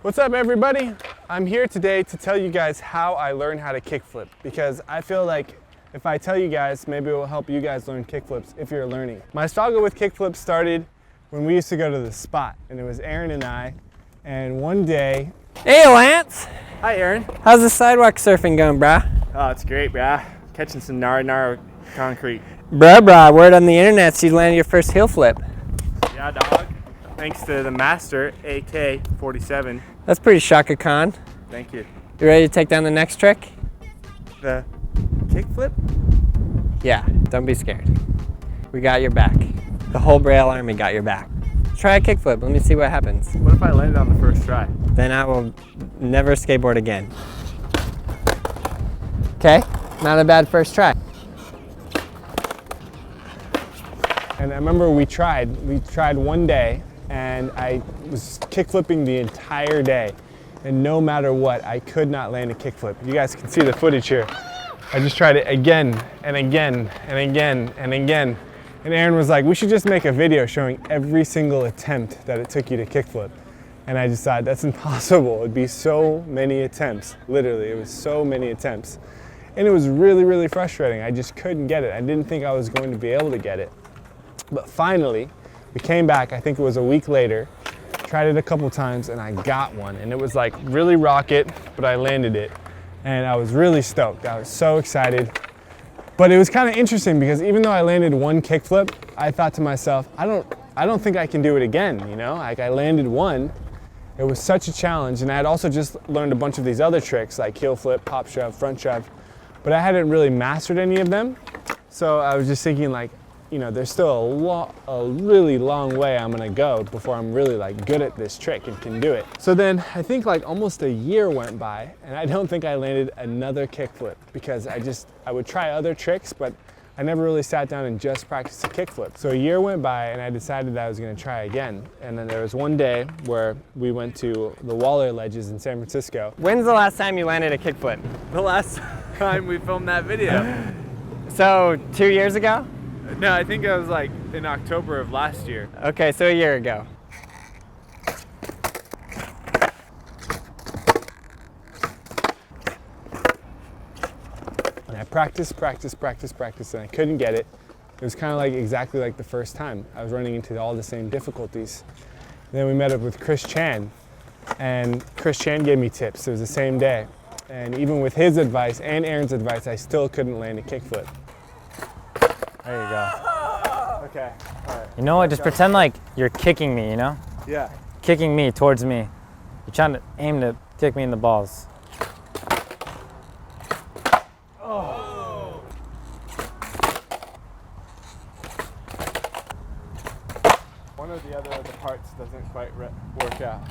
What's up, everybody? I'm here today to tell you guys how I learned how to kickflip, because I feel like if I tell you guys, maybe it will help you guys learn kickflips if you're learning. My struggle with kickflips started when we used to go to the spot, and it was Aaron and I, and one day... Hey, Lance! Hi, Aaron. How's the sidewalk surfing going, brah? Oh, it's great, brah. Catching some nar concrete. Bruh, word on the internet, you landed your first heel flip. Yeah, dog. Thanks to the master, AK-47. That's pretty Shaka Khan. Thank you. You ready to take down the next trick? The kickflip? Yeah, don't be scared. We got your back. The whole Braille army got your back. Try a kickflip, let me see what happens. What if I landed on the first try? Then I will never skateboard again. Okay, not a bad first try. And I remember we tried one day, and I was kickflipping the entire day. And no matter what, I could not land a kickflip. You guys can see the footage here. I just tried it again and again and again and again. And Aaron was like, we should just make a video showing every single attempt that it took you to kickflip. And I just thought, that's impossible. It'd be so many attempts. Literally, it was so many attempts. And it was really, really frustrating. I just couldn't get it. I didn't think I was going to be able to get it. But finally, we came back, I think it was a week later, tried it a couple times, and I got one. And it was like really rocket, but I landed it. And I was really stoked. I was so excited. But it was kind of interesting because even though I landed one kickflip, I thought to myself, I don't think I can do it again, you know? Like, I landed one. It was such a challenge, and I had also just learned a bunch of these other tricks like heel flip, pop shove, front shove, but I hadn't really mastered any of them. So I was just thinking, like, you know, there's still a really long way I'm gonna go before I'm really like good at this trick and can do it. So then I think like almost a year went by, and I don't think I landed another kickflip because I would try other tricks, but I never really sat down and just practiced a kickflip. So a year went by, and I decided that I was gonna try again. And then there was one day where we went to the Waller Ledges in San Francisco. When's the last time you landed a kickflip? The last time we filmed that video. So 2 years ago? No, I think it was like in October of last year. Okay, so a year ago. And I practiced, and I couldn't get it. It was kind of like exactly like the first time. I was running into all the same difficulties. And then we met up with Chris Chan, and Chris Chan gave me tips. It was the same day. And even with his advice and Aaron's advice, I still couldn't land a kickflip. There you go. Okay, all right. You know what, just pretend like you're kicking me, you know? Yeah. Kicking me towards me. You're trying to aim to kick me in the balls. Oh. One or the other of the parts doesn't quite work out.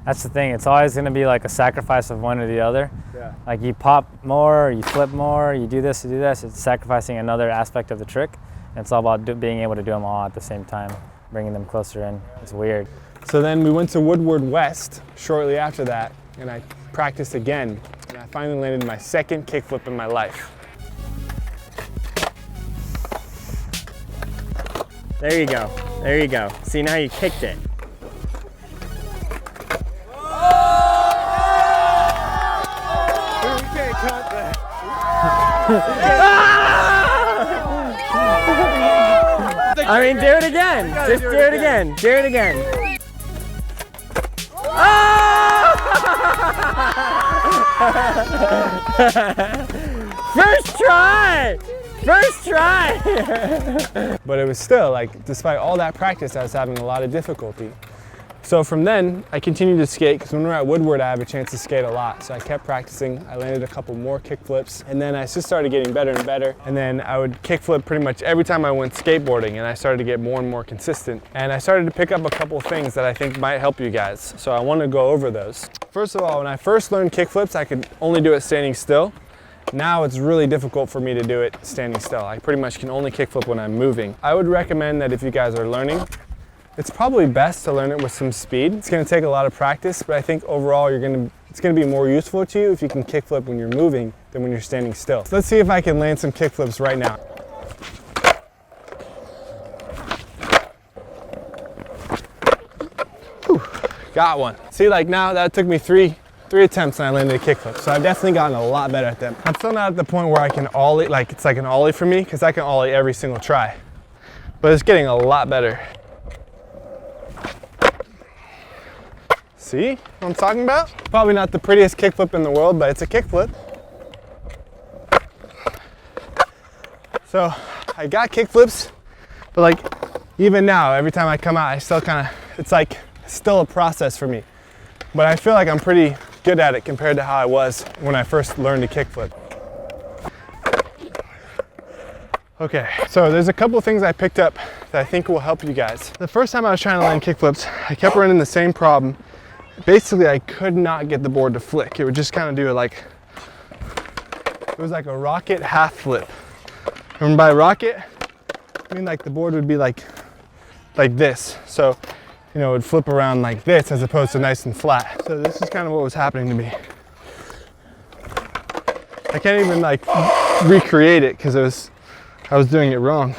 That's the thing, it's always gonna be like a sacrifice of one or the other. Yeah. Like you pop more, you flip more, you do this, it's sacrificing another aspect of the trick. And it's all about being able to do them all at the same time, bringing them closer in. It's weird. So then we went to Woodward West shortly after that, and I practiced again. And I finally landed my second kickflip in my life. There you go, there you go. See, now you kicked it. I mean, do it again. Just do it again. Do it again. First try! First try! But it was still, like, despite all that practice, I was having a lot of difficulty. So from then, I continued to skate, because when we're at Woodward, I have a chance to skate a lot. So I kept practicing. I landed a couple more kickflips, and then I just started getting better and better. And then I would kickflip pretty much every time I went skateboarding, and I started to get more and more consistent. And I started to pick up a couple things that I think might help you guys. So I want to go over those. First of all, when I first learned kickflips, I could only do it standing still. Now it's really difficult for me to do it standing still. I pretty much can only kickflip when I'm moving. I would recommend that if you guys are learning, it's probably best to learn it with some speed. It's gonna take a lot of practice, but I think overall it's gonna be more useful to you if you can kickflip when you're moving than when you're standing still. So let's see if I can land some kickflips right now. Whew. Got one. See, like now that took me three attempts and I landed a kickflip. So I've definitely gotten a lot better at them. I'm still not at the point where I can ollie, like it's like an ollie for me, because I can ollie every single try. But it's getting a lot better. See what I'm talking about? Probably not the prettiest kickflip in the world, but it's a kickflip. So I got kickflips, but like even now, every time I come out, I still kind of, it's like still a process for me. But I feel like I'm pretty good at it compared to how I was when I first learned to kickflip. Okay, so there's a couple of things I picked up that I think will help you guys. The first time I was trying to land kickflips, I kept running the same problem. Basically, I could not get the board to flick. It would just kind of do it like, it was like a rocket half flip. And by rocket, I mean like the board would be like this. So, you know, it would flip around like this as opposed to nice and flat. So this is kind of what was happening to me. I can't even like recreate it because I was doing it wrong.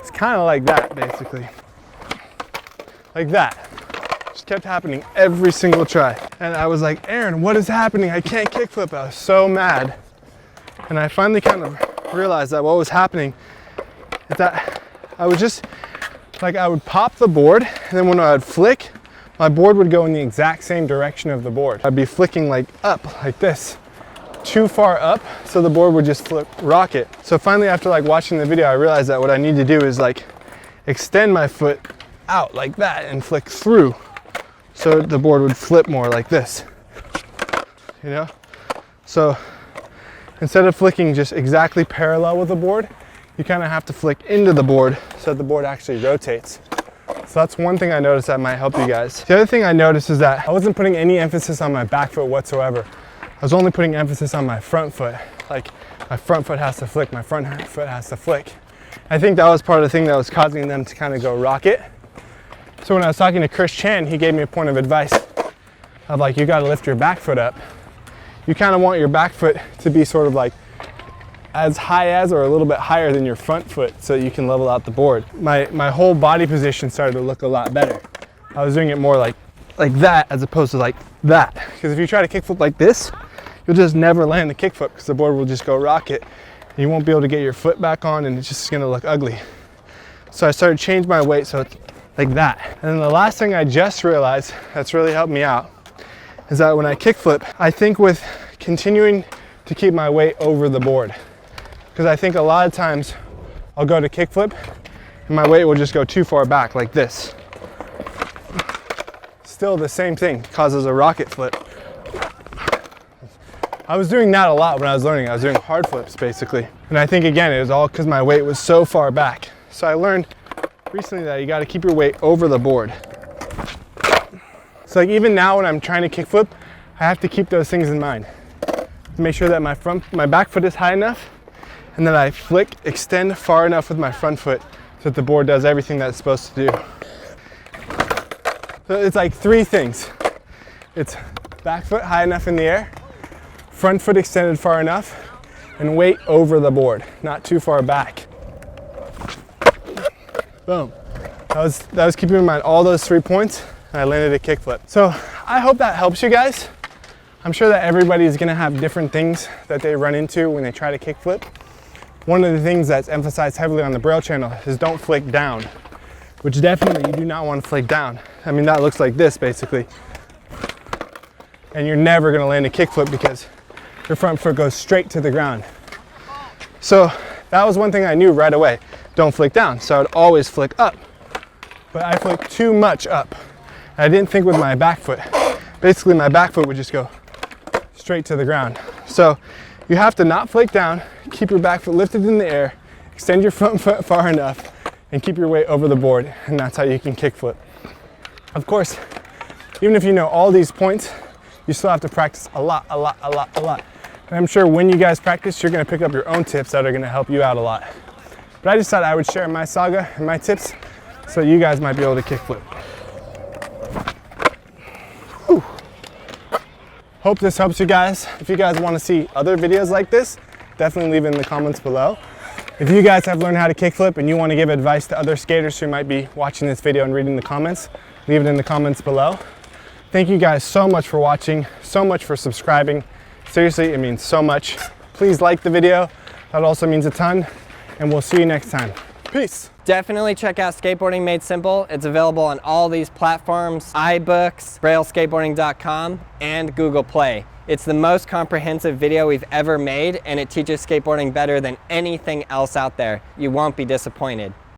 It's kind of like that, basically. Like that. Just kept happening every single try. And I was like, Aaron, what is happening? I can't kickflip. I was so mad. And I finally kind of realized that what was happening is that I would just, like I would pop the board, and then when I would flick, my board would go in the exact same direction of the board. I'd be flicking like up, like this. Too far up, so the board would just flip rocket. So finally, after like watching the video, I realized that what I need to do is like extend my foot out like that and flick through, so the board would flip more like this, you know? So instead of flicking just exactly parallel with the board, you kind of have to flick into the board so that the board actually rotates. So that's one thing I noticed that might help you guys. The other thing I noticed is that I wasn't putting any emphasis on my back foot whatsoever. I was only putting emphasis on my front foot. Like my front foot has to flick, my front foot has to flick. I think that was part of the thing that was causing them to kind of go rocket. So when I was talking to Chris Chan, he gave me a point of advice of like, you got to lift your back foot up. You kind of want your back foot to be sort of like as high as or a little bit higher than your front foot so you can level out the board. My whole body position started to look a lot better. I was doing it more like that as opposed to like that. Because if you try to kickflip like this, you'll just never land the kickflip because the board will just go rocket and you won't be able to get your foot back on and it's just gonna look ugly. So I started to change my weight so it's like that. And then the last thing I just realized that's really helped me out is that when I kickflip, I think with continuing to keep my weight over the board. Because I think a lot of times I'll go to kickflip and my weight will just go too far back like this. Still the same thing, causes a rocket flip. I was doing that a lot when I was learning. I was doing hard flips basically. And I think again, it was all because my weight was so far back. So I learned recently that you got to keep your weight over the board. So like even now when I'm trying to kickflip, I have to keep those things in mind. To make sure that my back foot is high enough and that I flick, extend far enough with my front foot so that the board does everything that it's supposed to do. So it's like three things. It's back foot high enough in the air, front foot extended far enough, and weight over the board, not too far back. Boom. That was keeping in mind all those 3 points, and I landed a kickflip. So I hope that helps you guys. I'm sure that everybody is gonna have different things that they run into when they try to kickflip. One of the things that's emphasized heavily on the Braille channel is don't flick down, which definitely you do not want to flick down. I mean, that looks like this basically. And you're never gonna land a kickflip because your front foot goes straight to the ground. So that was one thing I knew right away. Don't flick down. So I would always flick up. But I flicked too much up. I didn't think with my back foot. Basically my back foot would just go straight to the ground. So you have to not flick down, keep your back foot lifted in the air, extend your front foot far enough, and keep your weight over the board, and that's how you can kickflip. Of course, even if you know all these points, you still have to practice a lot. And I'm sure when you guys practice, you're gonna pick up your own tips that are gonna help you out a lot. But I just thought I would share my saga and my tips so you guys might be able to kickflip. Whew. Hope this helps you guys. If you guys want to see other videos like this, definitely leave it in the comments below. If you guys have learned how to kickflip and you want to give advice to other skaters who might be watching this video and reading the comments, leave it in the comments below. Thank you guys so much for watching, so much for subscribing. Seriously, it means so much. Please like the video. That also means a ton. And we'll see you next time. Peace. Definitely check out Skateboarding Made Simple. It's available on all these platforms, iBooks, BrailleSkateboarding.com, and Google Play. It's the most comprehensive video we've ever made, and it teaches skateboarding better than anything else out there. You won't be disappointed.